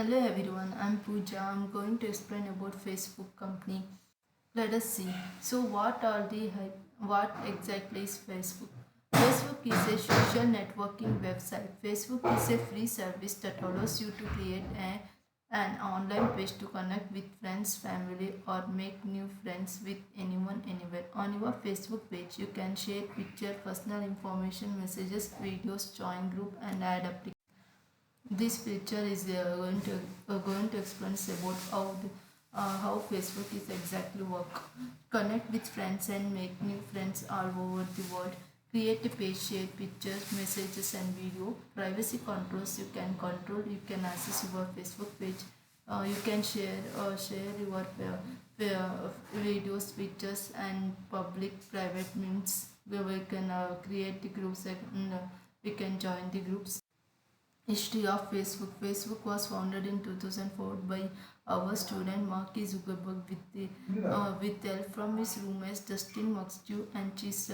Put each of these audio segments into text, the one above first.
Hello everyone, I'm Pooja. I'm going to explain about Facebook company. Let us see. So what exactly is Facebook? Facebook is a social networking website. Facebook is a free service that allows you to create an online page to connect with friends, family, or make new friends with anyone anywhere. On your Facebook page, you can share picture, personal information, messages, videos, join group, and add applications. This picture is going to explain about how Facebook is exactly work. Connect with friends and make new friends all over the world. Create a page, share pictures, messages, and video. Privacy controls you can control. You can access your Facebook page. You can share your videos, pictures, and public private means where we can create the groups and we can join the groups. History of Facebook. Facebook was founded in 2004 by our student Mark Zuckerberg with help from his roommates Dustin Muxtew and Cheese.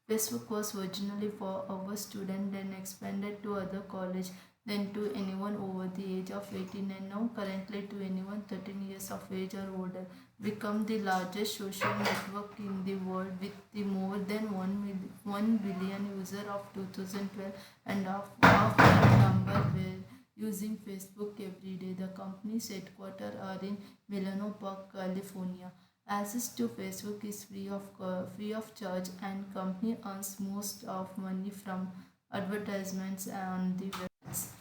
Facebook was originally for our student, then expanded to other college, then to anyone over the age of 18, and now currently to anyone 13 years of age or older. Become the largest social network in the world with the more than 1 billion user of 2012, and of that number were using Facebook every day. The company's headquarters are in Milano Park, California. Access to Facebook is free of charge, and company earns most of money from advertisements on the websites.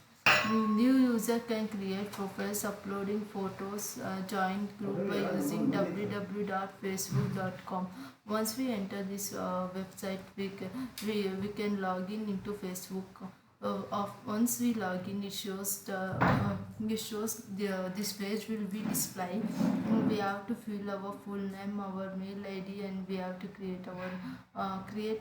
New user can create profiles uploading photos, join group by using www.facebook.com. Once we enter this website, we can log in into Facebook. Once we log in, it shows this page will be displayed. We have to fill our full name, our mail ID, and we have to create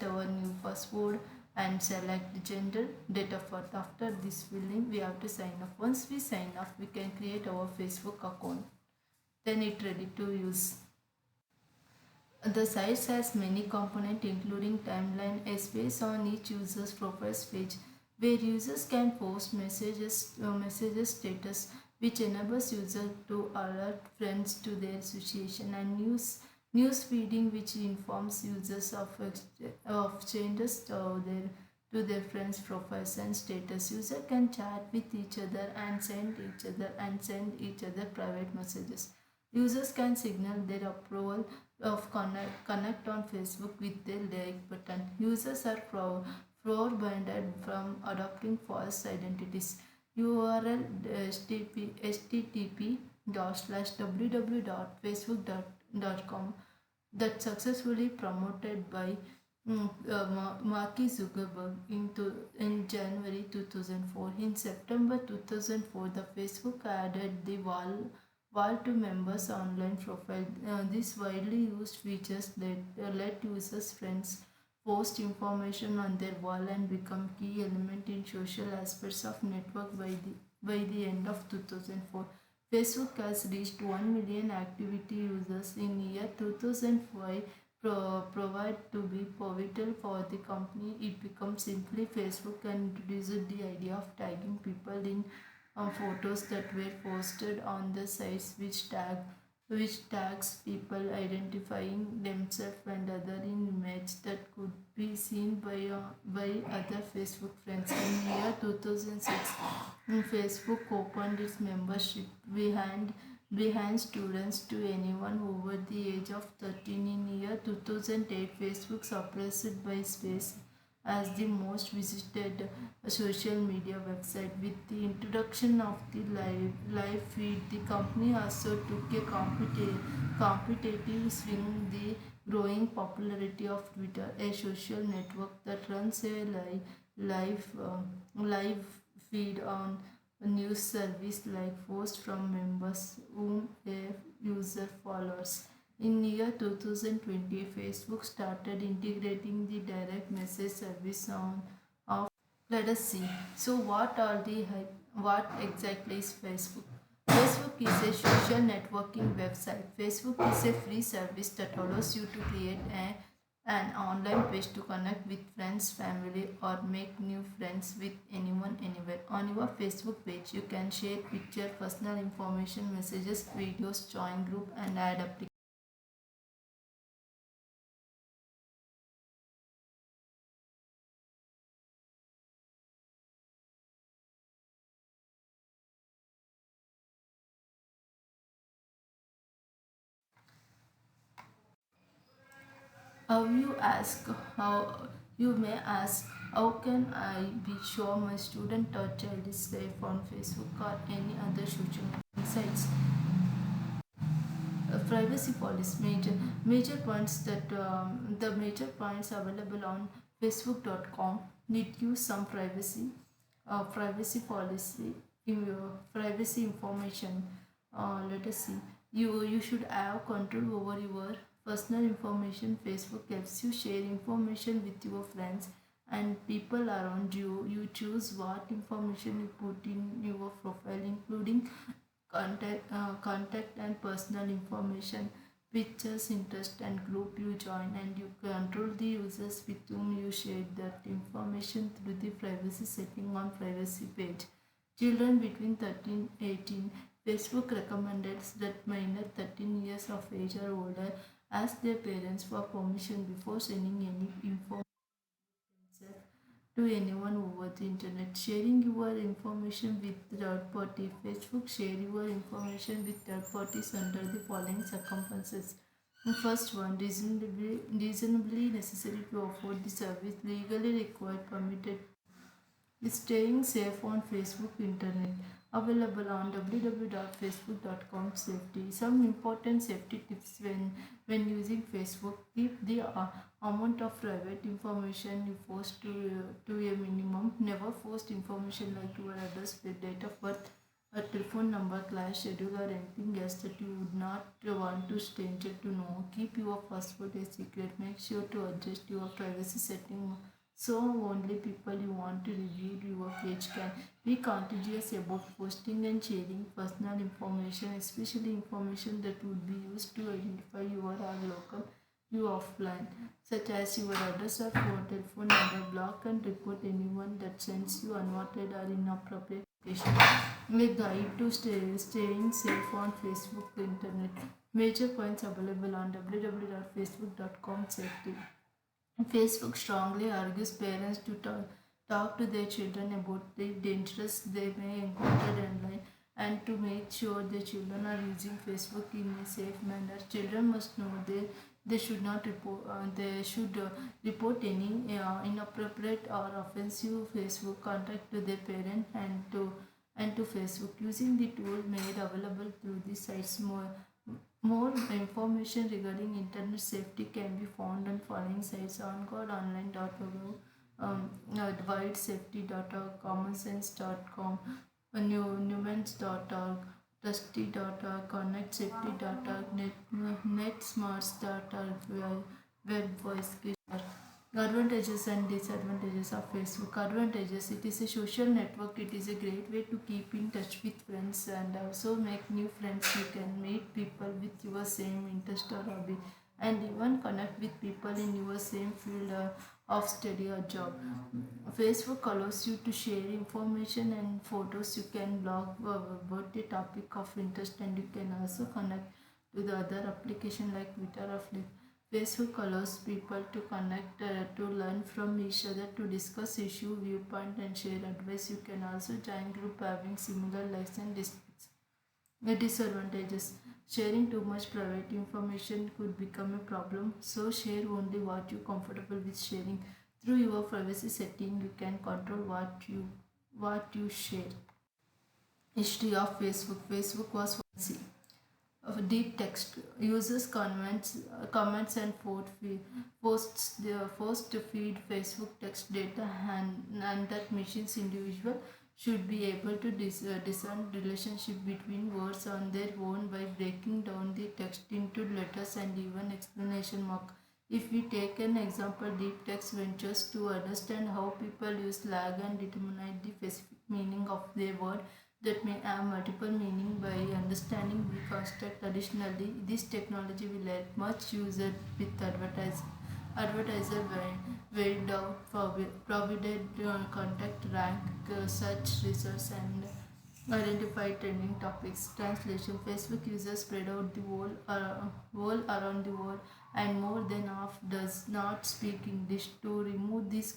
our new password and select gender, date of birth. After this filling, we have to sign up. Once we sign up, we can create our Facebook account. Then it's ready to use. The site has many components including timeline, a space on each user's profile page where users can post messages status, which enables users to alert friends to their situation, and news feeding, which informs users of changes to their friends' profiles and status. User can chat with each other and send each other private messages. Users can signal their approval of connect on Facebook with their like button. Users are forbidden from adopting false identities. URL http www.facebook.com that successfully promoted by Mark Zuckerberg in January 2004. In September 2004, the Facebook added the wall to members' online profile. This widely used features let users' friends post information on their wall and become key element in social aspects of network by the end of 2004. Facebook has reached 1 million activity users in year 2005. Provide to be pivotal for the company. It becomes simply Facebook and introduced the idea of tagging people in photos that were posted on the sites, which tags people identifying themselves and other in image that could be seen by other Facebook friends. In year 2006, Facebook opened its membership behind students to anyone over the age of 13. In year 2008, Facebook suppressed by Space as the most visited social media website. With the introduction of the live feed, the company also took a competitive swing the growing popularity of Twitter, a social network that runs a live feed on a news service like posts from members whom a user follows. In year 2020, Facebook started integrating the direct message service on of. Let us see. So what exactly is Facebook? Facebook is a social networking website. Facebook is a free service that allows you to create an online page to connect with friends, family, or make new friends with anyone anywhere. On your Facebook page, you can share picture, personal information, messages, videos, join group, and add applications. How you ask how you may ask how can I be sure my student or child is safe on Facebook or any other social media sites? Privacy policy major points that the major points available on facebook.com need you some privacy policy in your privacy information. Let us see, you should have control over your personal information. Facebook helps you share information with your friends and people around you. You choose what information you put in your profile, including contact and personal information, pictures, interest, and group you join, and you control the users with whom you share that information through the privacy setting on privacy page. Children between 13 18, Facebook recommends that minor 13 years of age or older ask their parents for permission before sending any information to anyone over the internet. Sharing your information with third party. Facebook share your information with third parties under the following circumstances. The first one, reasonably necessary to afford the service, legally required, permitted. Staying safe on Facebook Internet. Available on www.facebook.com safety. Some important safety tips when using Facebook. Keep the amount of private information you post to a minimum. Never post information like your address, date of birth, a telephone number, class schedule, or anything else that you would not want to stranger to know. Keep your password a secret. Make sure to adjust your privacy setting so only people you want to review your page can. Be conscious about posting and sharing personal information, especially information that would be used to identify you or local you offline, such as your address or phone, telephone number. Block and report anyone that sends you unwanted or inappropriate information. A guide to staying safe on Facebook Internet. Major points available on www.facebook.com safety. Facebook strongly argues parents to talk to their children about the dangers they may encounter online and to make sure their children are using Facebook in a safe manner. Children must know they should not report any inappropriate or offensive Facebook contact to their parent and to Facebook using the tool made available through the sites. More information regarding internet safety can be found on following sites: ongodonline.org, advidesafety.org, commonsense.com, newmans.org, trusty.org, connectsafety.org, netsmarts.org, webvoice. Advantages and disadvantages of Facebook. Advantages: it is a social network. It is a great way to keep in touch with friends and also make new friends. You can meet people with your same interest or hobby and even connect with people in your same field of study or job. Facebook allows you to share information and photos. You can blog about the topic of interest, and you can also connect to the other application like Twitter or Flip. Facebook allows people to connect, to learn from each other, to discuss issue, viewpoint, and share advice. You can also join group having similar likes and dislikes. The disadvantages: sharing too much private information could become a problem. So share only what you're comfortable with sharing. Through your privacy setting, you can control what you share. History of Facebook. Facebook was once of deep text. Users comments and posts their first to feed Facebook text data, and that machines individual should be able to discern relationship between words on their own by breaking down the text into letters and even explanation mark. If we take an example, deep text ventures to understand how people use lag and determine the specific meaning of their word that may have multiple meaning by understanding the construct. Additionally, this technology will help much user with advertising. advertiser weighed out provided contact rank search results and identify trending topics. Translation: Facebook users spread out the world around the world, and more than half does not speak English. To remove these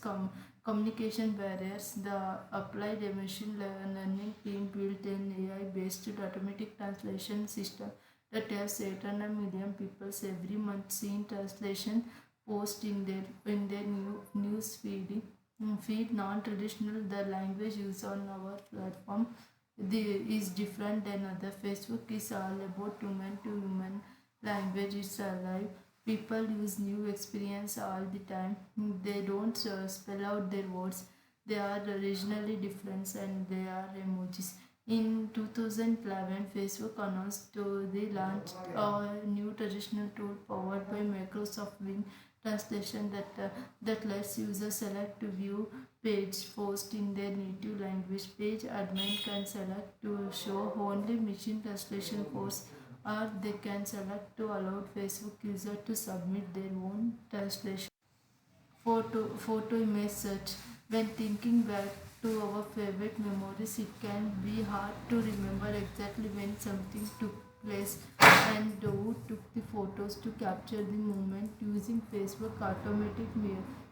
communication barriers, the applied machine learning team built an AI-based automatic translation system that helps 800 million people every month seeing translation post in their news feed. Non-traditional the language used on our platform is different than other. Facebook is all about human to human. Language is alive. People use new experience all the time. They don't spell out their words. They are regionally different and they are emojis. In 2011, Facebook announced they launched a new traditional tool powered by Microsoft Wing translation that lets users select to view page post in their native language. Page admin can select to show only machine translation posts, or they can select to allow Facebook user to submit their own translation. Photo image search. When thinking back to our favorite memories, it can be hard to remember exactly when something took place and who took the photos. To capture the moment using Facebook automatic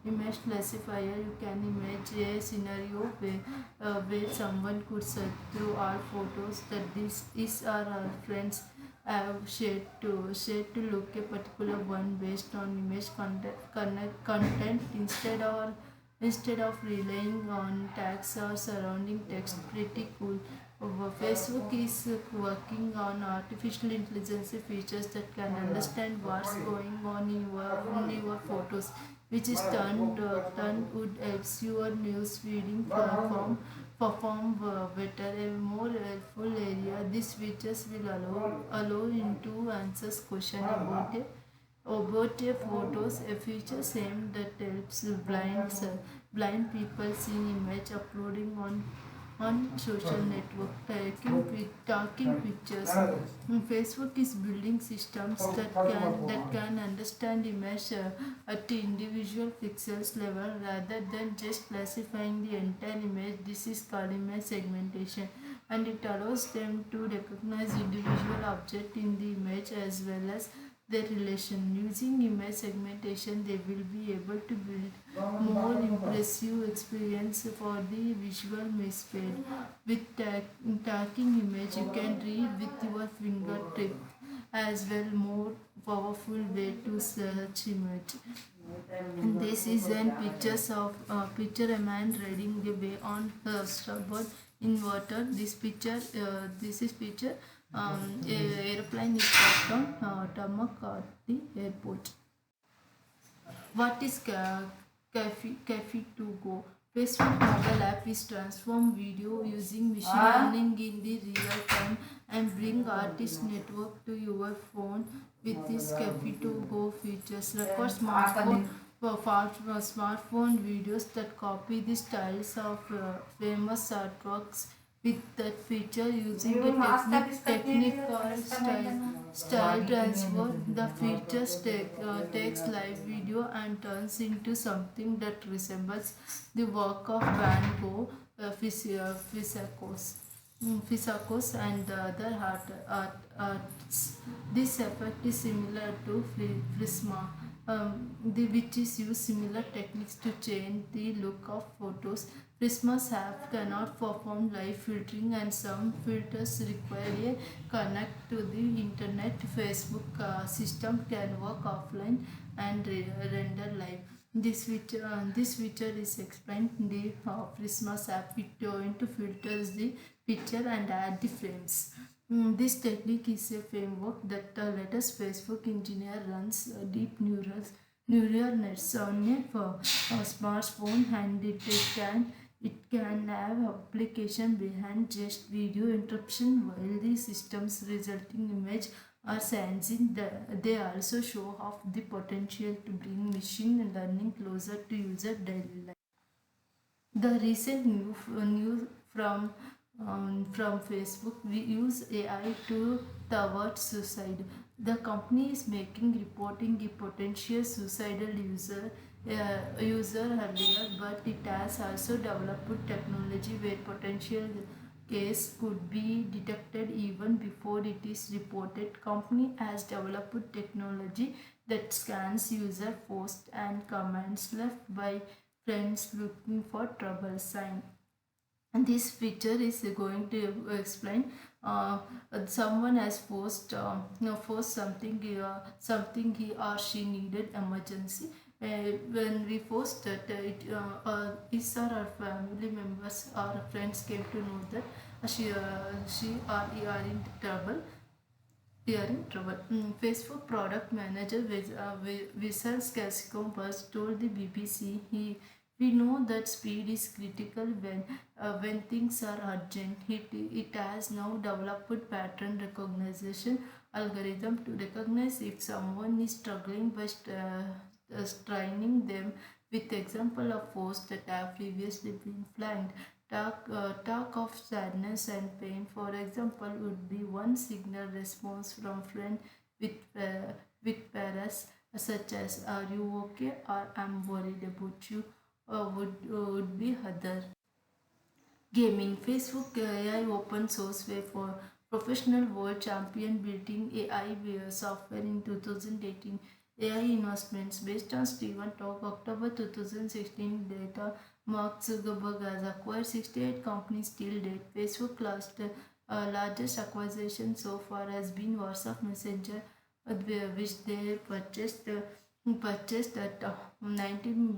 image classifier, you can imagine a scenario where someone could search through all photos that this is our friends have shared to look a particular one based on image content instead of relying on tags or surrounding text. Pretty cool. Facebook is working on artificial intelligence features that can understand what's going on in your photos, which is turned would helps your news feeding perform better. A more helpful area, these features will allow you to answer question about a photos, a feature same that helps blind people seeing image uploading on social network. Talking pictures. Facebook is building systems that can understand image at the individual pixels level rather than just classifying the entire image. This is called image segmentation, and it allows them to recognize individual object in the image as well as their relation. Using image segmentation, they will be able to build more impressive experience for the visual misfed. With tagging image, you can read with your fingertip as well, more powerful way to search image. And this is an picture a man riding away on a starboard in water. This is picture. Airplane is parked on tarmac at the airport. What is Cafe to Go? Facebook mobile app is transform video using machine learning in the real time and bring artist network to your phone with this Cafe to Go features. Record smartphone videos that copy the styles of famous artworks. With that feature, using a technique called style transfer, the feature takes live video and turns into something that resembles the work of Van Gogh, Fisakos and the other arts. This effect is similar to Prisma, which is use similar techniques to change the look of photos. Prisma's app cannot perform live filtering, and some filters require a connect to the internet. Facebook system can work offline and render live. This feature is explained in the Prisma's app. It filters the picture and add the frames. This technique is a framework that latest Facebook engineer runs deep neural nets on a smartphone, and it can have application behind just video interruption. While the system's resulting image are sensing, they also show off the potential to bring machine learning closer to user daily life. The recent news from Facebook, we use AI to thwart suicide. The company is making reporting a potential suicidal user earlier, but it has also developed technology where potential case could be detected even before it is reported. Company has developed technology that scans user posts and comments left by friends looking for trouble sign. And this picture is going to explain someone has post something something he or she needed emergency. When we post that his or her family members or friends came to know that she or he are in trouble. We are in trouble. Facebook product manager Vishal Kasikombas told the BBC, we know that speed is critical when things are urgent. It has now developed pattern recognition algorithm to recognize if someone is struggling by training them with example of posts that have previously been flagged. Talk of sadness and pain, for example, would be one signal response from friend with with parents such as "Are you okay?" or "I'm worried about you." Would be other. Gaming. Facebook AI open source way for professional world champion building AI software in 2018. AI investments based on Stephen Talk October 2016 data. Mark Zuckerberg has acquired 68 companies till date. Facebook largest acquisition so far has been WhatsApp Messenger, which they purchased at $90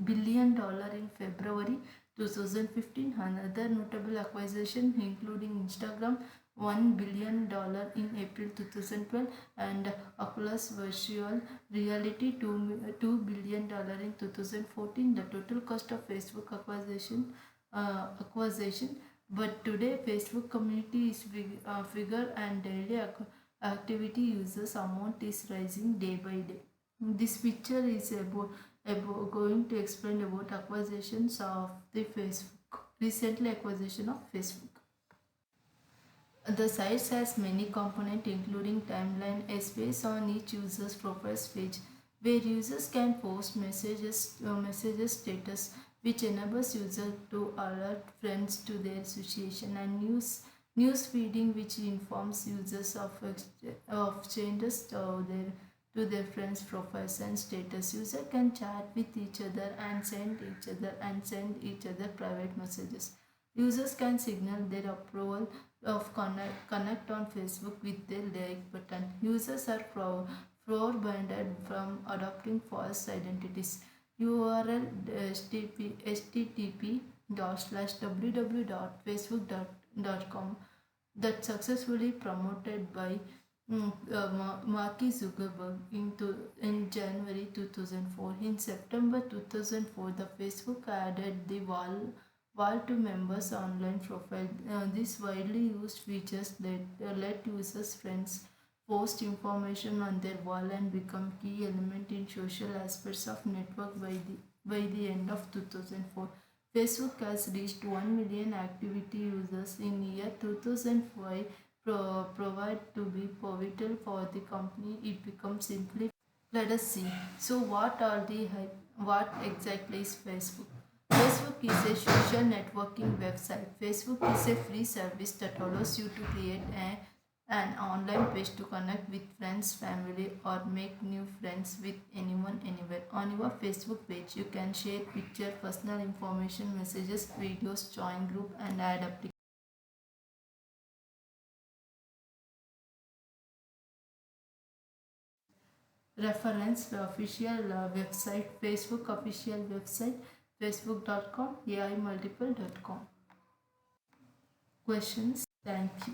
billion in February 2015. Another notable acquisition including Instagram $1 billion in April 2012 and Oculus Virtual Reality $2 billion in 2014. The total cost of Facebook acquisition. But today Facebook community is bigger and daily activity users amount is rising day by day. This picture is about going to explain about acquisitions of the Facebook. Recently acquisition of Facebook. The site has many components including timeline, a space on each user's profile page where users can post messages status, which enables users to alert friends to their situation, and news feeding, which informs users of changes to their friends' profiles and status. User can chat with each other and send each other private messages. Users can signal their approval of connect on Facebook with their like button. Users are forbidden from adopting false identities. URL http www.facebook.com that successfully promoted by Mark Zuckerberg in January 2004. In September 2004, the Facebook added the wall to members' online profile. This widely used features let users' friends post information on their wall and become key element in social aspects of network by the end of 2004. Facebook has reached 1 million activity users in year 2005, provide to be pivotal for the company. It becomes simply. Let us see. So, what exactly is Facebook? Facebook is a social networking website. Facebook is a free service that allows you to create an online page to connect with friends, family, or make new friends with anyone, anywhere. On your Facebook page, you can share picture, personal information, messages, videos, join group, and add applications. Reference the official website, Facebook official website, facebook.com, aimultiple.com. Questions? Thank you.